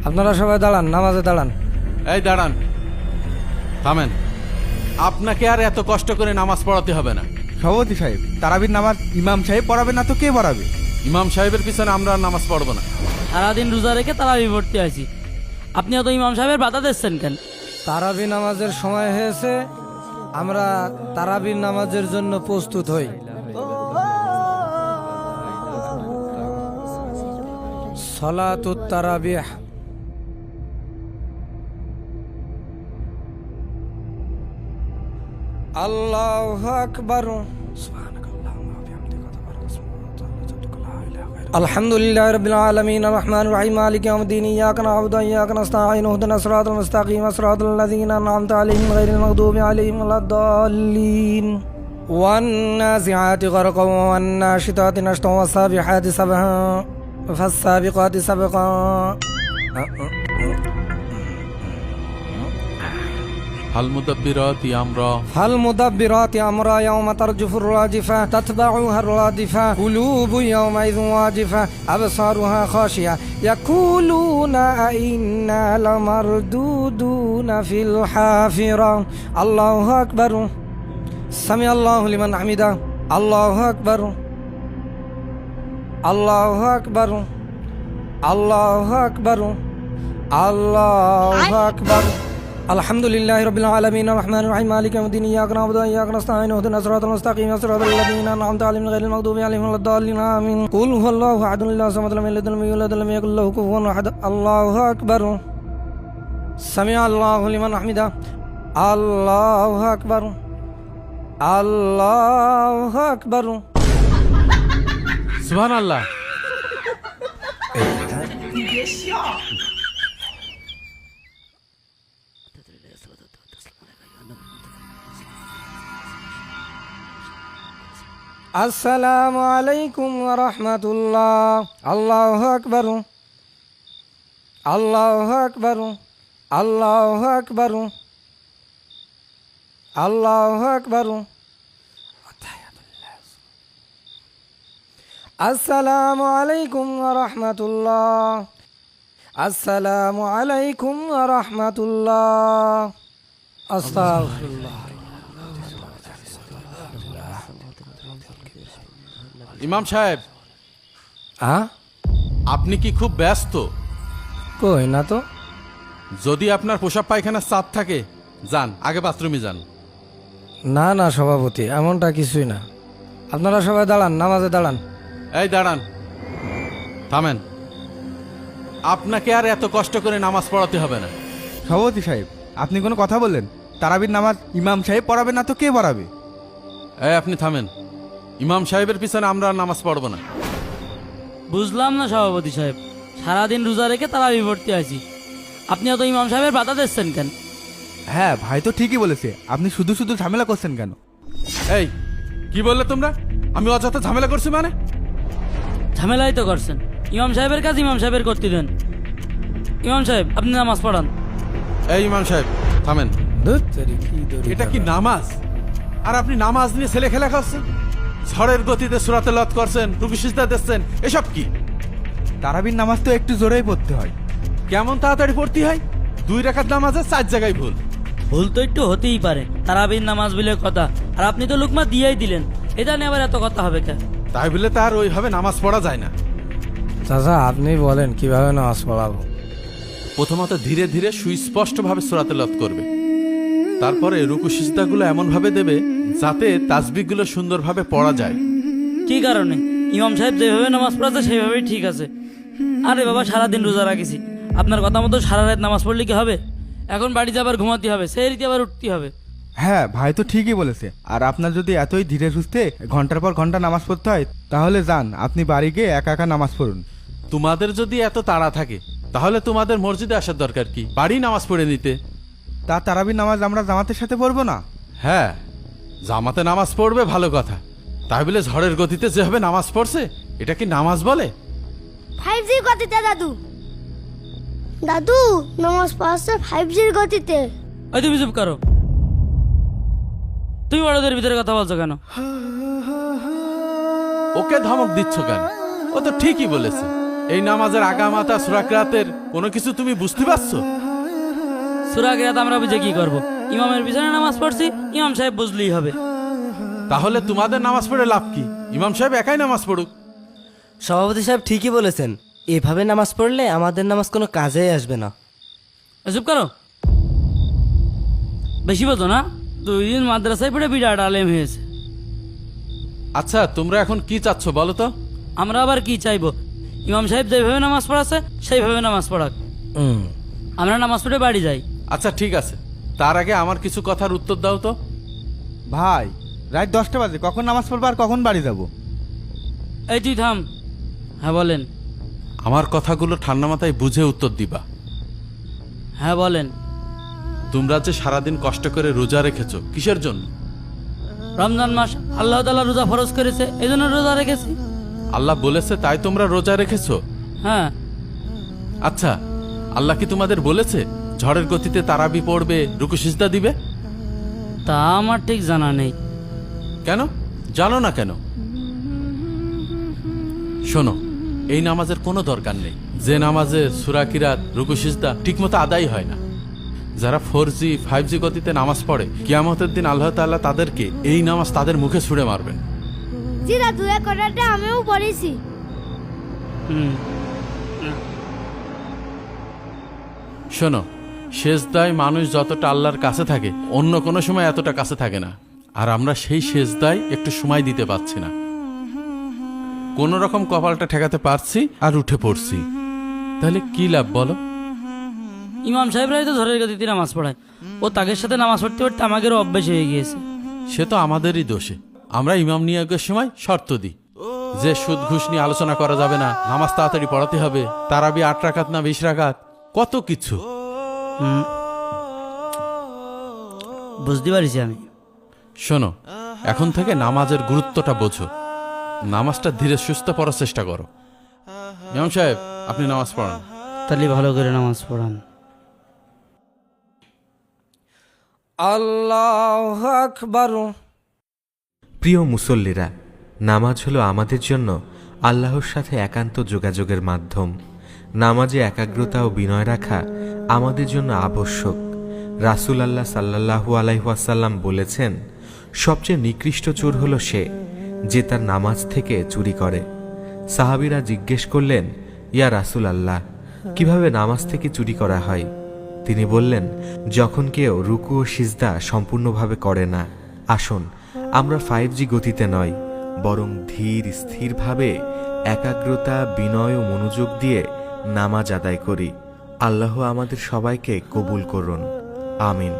আপনারা সবাই দাঁড়ান, নামাজে দাঁড়ান। এই দাঁড়ান, থামেন। আপনাকে আর এত কষ্ট করে নামাজ পড়াতে হবে না। সভাপতি সাহেব, তারাবির নামাজ ইমাম সাহেব পড়াবে না তো কে পড়াবে? ইমাম সাহেবের পিছনে আমরা আর নামাজ পড়বো না। সারাদিন রোজা রেখে তারাবি পড়তে আছি, আপনি তো ইমাম সাহেবের বাধা দিচ্ছেন কেন? তারাবি নামাজের সময় হয়েছে, আমরা তারাবির নামাজের জন্য প্রস্তুত হই। সলাতুত তারাবিহ। আল্লাহু আকবার। আলহামদুলিল্লাহ রাব্বিল আলামিন আর রহমানির রহিম মালিকি ইয়াউমিদ্দিন ইয়্যাকা না'বুদু ওয়া ইয়্যাকা নাস্তাঈন ইহদিনাস সিরাতাল মুস্তাকিম সিরাতাল লাযীনা আন'আমতা আলাইহিম গায়রিল মাগদুবি আলাইহিম ওয়ালাদ-দাল্লিন। ওয়ান-নাযিআতি গরকান ওয়ান-নাশিতাতি নাশতান ওয়াস-সাবিহাতি সাবহা ফাস-সাবিকাতি সাবকা। হাল মুদাব্বিরাতি আমরা فالمدبرات أمرا يوم ترجف الراجفة تتبعها الرادفة قلوب يومئذ واجفة أبصارها خاشعة يقولون أئنا لمردودون في الحافرة. الله أكبر. سمع الله لمن حمده. الله أكبر. الله أكبر. الله أكبر. الله أكبر. আলহামদুলিল্লাহি রাব্বিল আলামিন আর রহমানির রহিম মালিকি ইয়াউমিদ্দিন ইয়্যাকা না'বুদু ওয়া ইয়্যাকা নাস্তাঈন ইহদিনাস সিরাতাল মুস্তাকিম সিরাতাল লাযীনা আন'আমতা আলাইহিম গায়রিল মাগদুবি আলাইহিম ওয়ালাদ-দাল্লিন আমিন। কুল হুয়াল্লাহু আহাদুল লাহু সামাদ লাম ইয়ালিদ ওয়া লাম ইউলাদ ওয়া লাম ইয়াকুল লাহু কুফুওয়ান আহাদ। আল্লাহু আকবার। সামিআ আল্লাহু লিমান হামিদা। আল্লাহু আকবার। আল্লাহু আকবার। সুবহানাল্লাহ। আসসালামু আলাইকুম ওয়া রাহমাতুল্লাহ। আল্লাহু আকবার। আল্লাহু আকবার। আল্লাহু আকবার। আল্লাহু আকবার। আসসালামু আলাইকুম ওয়া রাহমাতুল্লাহ। আসসালামু আলাইকুম ওয়া রাহমাতুল্লাহ। আস্তাগফিরুল্লাহ। ইমাম সাহেব, আপনি কি খুব ব্যস্ত? কই না তো। যদি আপনার পোশাক পায়খানার চাপ থাকে, যান আগে বাথরুমে যান। না না সভাপতি, এমনটা কিছুই না। আপনারা সবাই দাঁড়ান, নামাজে দাঁড়ান। এই দাঁড়ান, থামেন। আপনাকে আর এত কষ্ট করে নামাজ পড়াতে হবে না। সভাপতি সাহেব, আপনি কোনো কথা বললেন? তারাবির নামাজ ইমাম সাহেব পড়াবে না তো কে পড়াবে? এই আপনি থামেন। ইমাম সাহেবের পিছনে আমরা আর নামাজ পড়বো না। বুঝলাম না সভাপতি সাহেব, সারাদিন রোজা রেখে তারাবি পড়তে আছি, আপনি তো ইমাম সাহেবের বাধা দিচ্ছেন কেন? হ্যাঁ, ভাই তো ঠিকই বলেছে, আপনি শুধু শুধু ঝামেলা করছেন কেন? এই কি বললে তোমরা? আমি অযথা ঝামেলা করছি মানে? ঝামেলাই তো করছেন। ইমাম সাহেবের কাজ ইমাম সাহেবের করতে দেন। ইমাম সাহেব, আপনি নামাজ পড়ান। এই ইমাম সাহেব থামেন। এটা কি নামাজ? আর আপনি নামাজ নিয়ে ছেলে খেলা করছেন? ঝড়ের গতিতে সূরা তেলাওয়াত করছেন, রুকু সিজদা দিচ্ছেন, এসব কি? তারাবির নামাজ তো একটু জোরেই পড়তে হয়। কেমন তাড়াতাড়ি পড়তে হয়? 2 রাকাত নামাজে 4 জায়গায় ভুল। ভুল তো একটু হতেই পারে, তারাবির নামাজ বলে কথা। আর আপনি তো লুকমা দিয়েই দিলেন, এটা নিয়ে আবার এত কথা হবে কেন? তাই বলে তার ওইভাবে নামাজ পড়া যায় না। চাচা, আপনি বলেন কিভাবে নামাজ পড়াবো? প্রথমত ধীরে ধীরে সুস্পষ্টভাবে সূরা তেলাওয়াত করবে, তারপরে রুকু সিজদাগুলো এমনভাবে দেবে যাতে তাসবিহগুলো সুন্দরভাবে পড়া যায়। কি কারণে? ইমাম সাহেব যেভাবে নামাজ পড়াচ্ছে সেইভাবেই ঠিক আছে। আরে বাবা, সারাদিন রোজা রাখিছি, আপনার কথা মতো সারা রাত নামাজ পড়লে কি হবে? এখন বাড়ি যাবার ঘুমাতে হবে, সেই রীতি আবার উঠতে হবে। হ্যাঁ, ভাই তো ঠিকই বলেছে। আর আপনার যদি এতই ধীরে সুস্থে ঘন্টার পর ঘন্টা নামাজ পড়তে হয়, তাহলে যান আপনি বাড়ি গিয়ে একা একা নামাজ পড়ুন। তোমাদের যদি এত তাড়া থাকে, তাহলে তোমাদের মসজিদে আসার দরকার কি? বাড়ি নামাজ পড়ে নিতে। তা তারাবির নামাজ আমরা জামাতের সাথে পড়বো না? হ্যাঁ, জামাতে নামাজ পড়বে, ভালো কথা। তাই বলে ঝড়ের গতিতে যেভাবে নামাজ পড়ছে, এটা কি নামাজ বলে? 5G গতিতে দাদু। দাদু, নামাজ পড়ছে 5G গতিতে। ওই তুমি চুপ করো, তুমি বড়দের ভিতরে কথা বলছো কেন? ওকে ধমক দিচ্ছ কেন? ও তো ঠিকই বলেছে। এই নামাজের আগামাতা সূরা কিরাতের কোনো কিছু তুমি বুঝতে পারছো? সূরা কিরাত আমরা বুঝে কি করব? ইমামের পিছনে নামাজ পড়ছি, ইমাম সাহেব বুঝলেই হবে। তাহলে তোমাদের নামাজ পড়ে লাভ কি? ইমাম সাহেব একাই নামাজ পড়ুক। সভাপতি সাহেব ঠিকই বলেছেন, এভাবে নামাজ পড়লে আমাদের নামাজ কোনো কাজেই আসবে না। চুপ করো, বেশি বোঝো না। 2 দিন মাদ্রাসায় পড়ে বিরাট আলেম হয়েছে। আচ্ছা, তোমরা এখন কি চাচ্ছ বলো তো? আমরা আবার কি চাইবো? ইমাম সাহেব যেভাবে নামাজ পড়াচ্ছে সেইভাবে নামাজ পড়াক, আমরা নামাজ পড়ে বাড়ি যাই। আচ্ছা ঠিক আছে, তার আগে আমার কিছু কথার উত্তর দাও তো। ভাই, রাত 10টা বাজে, কখন নামাজ পড়বো আর কখন বাড়ি যাব? এই তুই থাম। হ্যাঁ বলেন। আমার কথাগুলো ঠান্ডা মাথায় বুঝে উত্তর দিবা। হ্যাঁ বলেন। তোমরা যে সারাদিন কষ্ট করে রোজা রেখেছো, কিসের জন্য? রমজান মাস আল্লাহ তাআলা রোজা ফরজ করেছে, এই জন্য রোজা রেখেছি। আল্লাহ বলেছে তাই তোমরা রোজা রেখেছো? হ্যাঁ। আচ্ছা, আল্লাহ কি তোমাদের বলেছে ঝড়ের গতিতে তারাবি পড়বে, রুকু সিজদা দিবে? তা আমার ঠিক জানা নেই। কেন জানো না কেন? শোনো, এই নামাজের কোনো দরকার নেই যে নামাজে সূরা কিরাত, রুকু সিজদা ঠিকমতো আদায় হয় না। যারা 4G 5G গতিতে নামাজ পড়ে, কিয়ামতের দিন আল্লাহ তাআলা তাদেরকে এই নামাজ তাদের মুখে ছুঁড়ে মারবেন। জি দাদু, এই কথাটা আমিও পড়েছি। শোনো, সেজদায় মানুষ যতটা আল্লাহর কাছে থাকে, অন্য কোনো সময় এতটা কাছে থাকে না। আর আমরা সেই সেজদায় একটু সময় দিতে পারছি না। কোন রকম কপালটা ঠেকাতে পারছি আর উঠে পড়ছি, তাহলে কি লাভ বলো? ইমাম সাহেবরাই তো ঝড়ের গতিতে নামাজ পড়ায়, ও তাদের সাথে নামাজ পড়তে পড়তে আমাদেরও অভ্যেস হয়ে গিয়েছে। সে তো আমাদেরই দোষে। আমরা ইমাম নিয়োগের সময় শর্ত দিই যে সুদ ঘুষ নিয়ে আলোচনা করা যাবে না, নামাজ তাড়াতাড়ি পড়াতে হবে, তারাবি 8 রাকাত না 20 রাকাত, কত কিছু। বুঝতে পারিছি আমি। শোনো, এখন থেকে নামাজের গুরুত্বটা বোঝো, নামাজটা ধীরে সুস্থ পড়ার চেষ্টা করো। ইমাম সাহেব, আপনি নামাজ পড়ান। তাহলে ভালো করে নামাজ পড়ান। আল্লাহু আকবার। প্রিয় মুসল্লিরা, নামাজ হলো আমাদের জন্য আল্লাহর সাথে একান্ত যোগাযোগের মাধ্যম। নামাজে একাগ্রতা ও বিনয় রাখা আমাদের জন্য আবশ্যক। রাসূল আল্লাহ সাল্লাল্লাহু আলাইহি ওয়াসাল্লাম বলেছেন, সবচেয়ে নিকৃষ্ট চোর হলো সে যে তার নামাজ থেকে চুরি করে। সাহাবীরা জিজ্ঞেস করলেন, ইয়া রাসূল আল্লাহ, কিভাবে নামাজ থেকে চুরি করা হয়? তিনি বললেন, যখন কেউ রুকু ও সিজদা সম্পূর্ণভাবে করে না। আসুন, আমরা 5G গতিতে নয়, বরং ধীর স্থিরভাবে একাগ্রতা, বিনয় ও মনোযোগ দিয়ে নামাজ আদায় করি। আল্লাহ আমাদের সবাইকে কবুল করুন। আমিন।